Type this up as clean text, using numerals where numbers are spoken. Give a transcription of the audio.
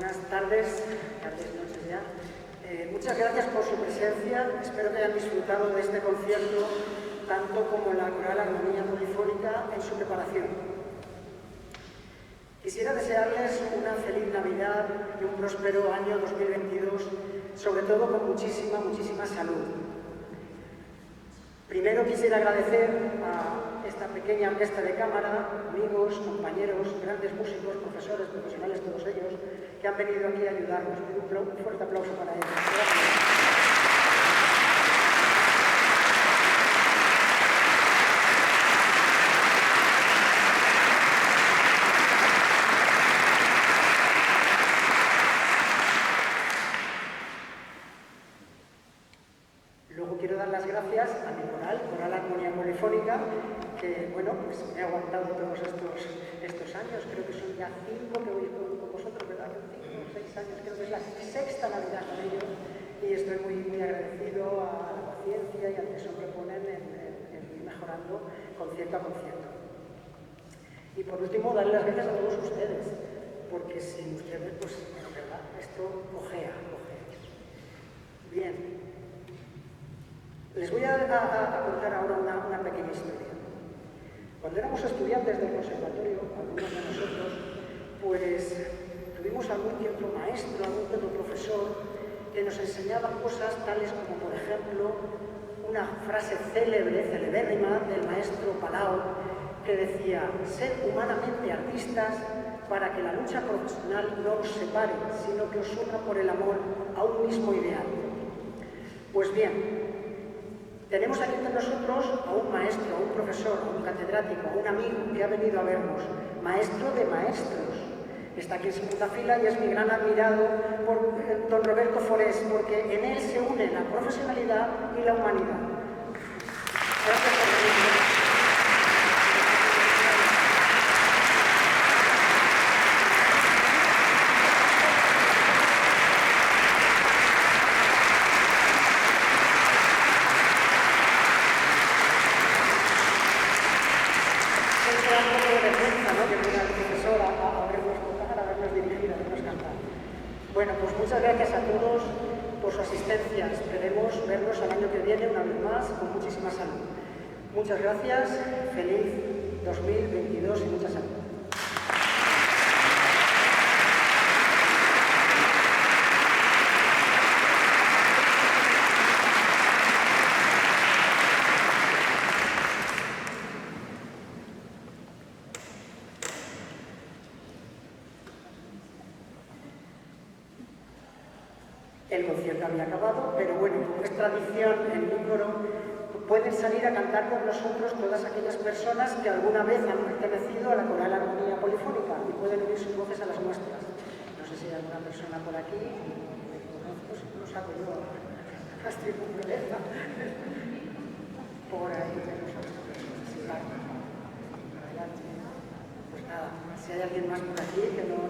Buenas tardes, noches ya. Muchas gracias por su presencia. Espero que hayan disfrutado de este concierto tanto como la Coral Armonía Polifónica en su preparación. Quisiera desearles una feliz Navidad y un próspero año 2022, sobre todo con muchísima salud. Primero quisiera agradecer a esta pequeña orquesta de cámara, amigos, compañeros, grandes músicos, profesores, profesionales, todos ellos, que han venido aquí a ayudarnos. Un fuerte aplauso para ellos. Gracias. Luego quiero dar las gracias a mi Coral Armonía Polifónica, que bueno, pues me ha aguantado todos estos años. Creo que son ya 5 que voy con vosotros, ¿verdad? 5 o 6 años, creo que es la sexta Navidad con ellos, y estoy muy agradecido a la paciencia y al tesón que ponen en ir mejorando concierto a concierto. Y por último, darle las gracias a todos ustedes, porque sin ustedes, pues, bueno, ¿verdad? Esto cojea. Bien. Les voy a contar ahora una pequeña historia. Cuando éramos estudiantes del conservatorio, algunos de nosotros, pues tuvimos algún que otro maestro, algún que otro profesor que nos enseñaba cosas tales como, por ejemplo, una frase celebérrima del maestro Palau, que decía: sed humanamente artistas para que la lucha profesional no os separe, sino que os una por el amor a un mismo ideal. Pues bien, tenemos aquí entre nosotros a un maestro, a un profesor, a un catedrático, a un amigo que ha venido a vernos, maestro de maestros. Está aquí en segunda fila y es mi gran admirado por don Roberto Forés, porque en él se une la profesionalidad y la humanidad. Gracias por venir. Bueno, pues muchas gracias a todos por su asistencia. Esperemos vernos el año que viene una vez más con muchísima salud. Muchas gracias, feliz 2022 y mucha salud. El concierto había acabado, pero bueno, como es tradición en mi coro, pueden salir a cantar con nosotros todas aquellas personas que alguna vez han pertenecido a la Coral Armonía Polifónica y pueden unir sus voces a las nuestras. No sé si hay alguna persona por aquí, pues no saco yo, Astrid Pumbreleza. Por ahí tenemos a las personas. Adelante. Pues nada, si hay alguien más por aquí que no